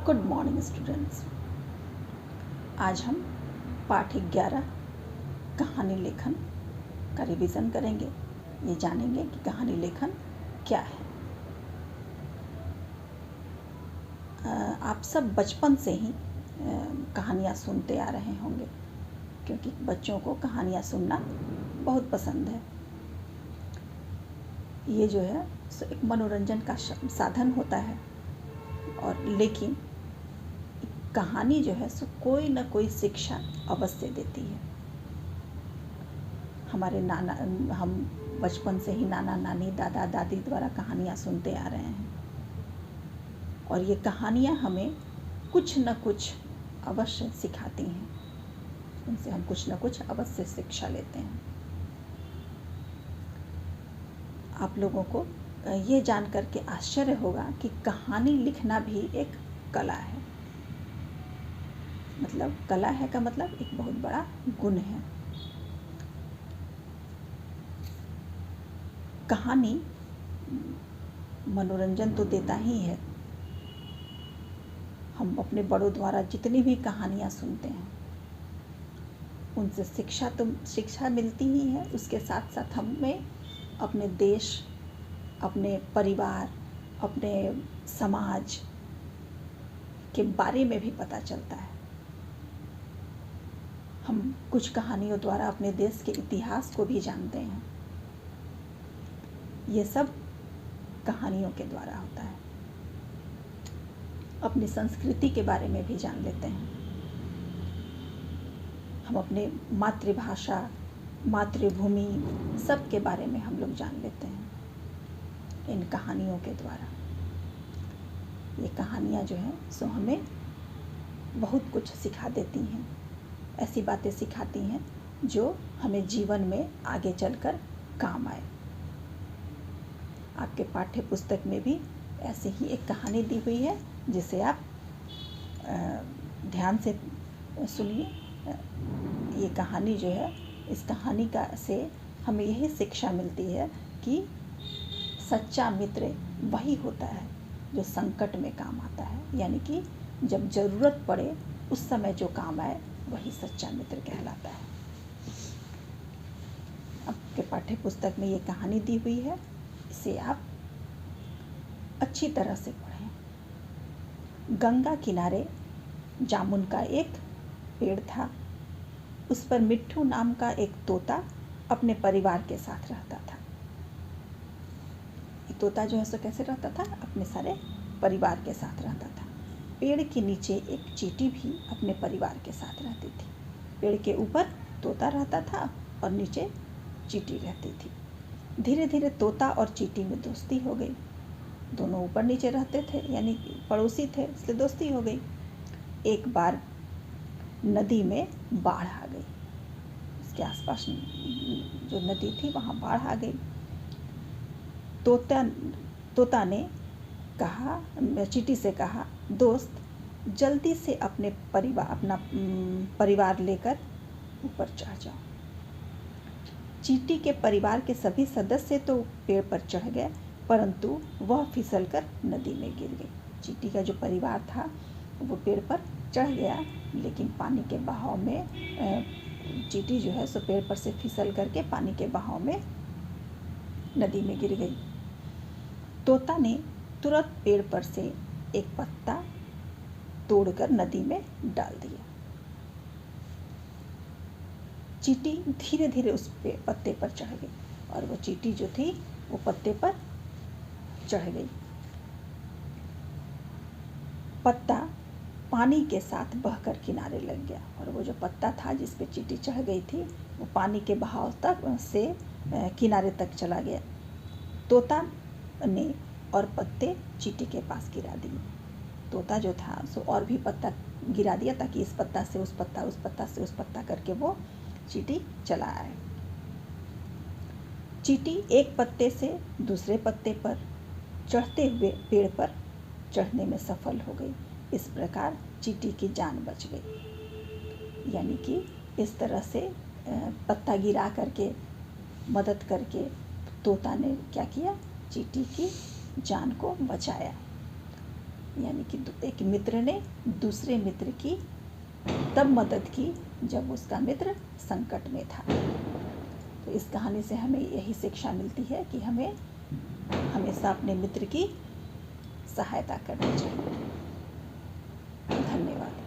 Good morning students. आज हम पाठ 11 कहानी लेखन का रिवीजन करेंगे। ये जानेंगे कि कहानी लेखन क्या है। आप सब बचपन से ही कहानियाँ सुनते आ रहे होंगे, क्योंकि बच्चों को कहानियाँ सुनना बहुत पसंद है। ये जो है एक मनोरंजन का साधन होता है, और लेकिन कहानी जो है सो कोई ना कोई शिक्षा अवश्य देती है। हम बचपन से ही नाना नानी दादा दादी द्वारा कहानियाँ सुनते आ रहे हैं, और ये कहानियाँ हमें कुछ न कुछ अवश्य सिखाती हैं। उनसे हम कुछ न कुछ अवश्य शिक्षा लेते हैं। आप लोगों को ये जान कर के आश्चर्य होगा कि कहानी लिखना भी एक कला है। मतलब कला है का मतलब एक बहुत बड़ा गुण है। कहानी मनोरंजन तो देता ही है। हम अपने बड़ों द्वारा जितनी भी कहानियाँ सुनते हैं, उनसे शिक्षा मिलती ही है। उसके साथ साथ हमें अपने देश, अपने परिवार, अपने समाज के बारे में भी पता चलता है। हम कुछ कहानियों द्वारा अपने देश के इतिहास को भी जानते हैं। ये सब कहानियों के द्वारा होता है। अपनी संस्कृति के बारे में भी जान लेते हैं। हम अपने मातृभाषा, मातृभूमि सब के बारे में हम लोग जान लेते हैं इन कहानियों के द्वारा। ये कहानियाँ जो हैं सो हमें बहुत कुछ सिखा देती हैं। ऐसी बातें सिखाती हैं जो हमें जीवन में आगे चलकर काम आए। आपके पाठ्य पुस्तक में भी ऐसे ही एक कहानी दी हुई है, जिसे आप ध्यान से सुनिए। ये कहानी जो है, इस कहानी से हमें यही शिक्षा मिलती है कि सच्चा मित्र वही होता है जो संकट में काम आता है। यानी कि जब ज़रूरत पड़े उस समय जो काम आए वही सच्चा मित्र कहलाता है। आपके पाठ्य पुस्तक में ये कहानी दी हुई है, इसे आप अच्छी तरह से पढ़ें। गंगा किनारे जामुन का एक पेड़ था। उस पर मिट्ठू नाम का एक तोता अपने परिवार के साथ रहता था। ये तोता जो है सो कैसे रहता था? अपने सारे परिवार के साथ रहता था। पेड़ के नीचे एक चींटी भी अपने परिवार के साथ रहती थी। पेड़ के ऊपर तोता रहता था और नीचे चींटी रहती थी। धीरे धीरे तोता और चींटी में दोस्ती हो गई। दोनों ऊपर नीचे रहते थे, यानी पड़ोसी थे, इसलिए दोस्ती हो गई। एक बार नदी में बाढ़ आ गई। इसके आसपास जो नदी थी वहाँ बाढ़ आ गई। तोता ने कहा, चींटी से कहा, दोस्त जल्दी से अपना परिवार लेकर ऊपर चढ़ जाओ। चींटी के परिवार के सभी सदस्य तो पेड़ पर चढ़ गए, परंतु वह फिसलकर नदी में गिर गई। चींटी का जो परिवार था वो पेड़ पर चढ़ गया, लेकिन पानी के बहाव में चींटी जो है सो पेड़ पर से फिसल करके पानी के बहाव में नदी में गिर गई। तोता ने तुरंत पेड़ पर से एक पत्ता तोड़कर नदी में डाल दिया। चींटी धीरे धीरे उस पत्ते पर चढ़ गई, और वो चींटी जो थी वो पत्ते पर चढ़ गई। पत्ता पानी के साथ बहकर किनारे लग गया, और वो जो पत्ता था जिस पे चींटी चढ़ गई थी वो पानी के बहाव तक से किनारे तक चला गया। तोता ने और पत्ते चींटी के पास गिरा दिए। तोता जो था सो और भी पत्ता गिरा दिया, ताकि इस पत्ता से उस पत्ता, उस पत्ता से उस पत्ता करके वो चींटी चला आए। चींटी एक पत्ते से दूसरे पत्ते पर चढ़ते हुए पेड़ पर चढ़ने में सफल हो गई। इस प्रकार चींटी की जान बच गई। यानी कि इस तरह से पत्ता गिरा करके मदद करके तोता ने क्या किया? चींटी की जान को बचाया। यानी कि एक मित्र ने दूसरे मित्र की तब मदद की जब उसका मित्र संकट में था। तो इस कहानी से हमें यही शिक्षा मिलती है कि हमें हमेशा अपने मित्र की सहायता करनी चाहिए। धन्यवाद।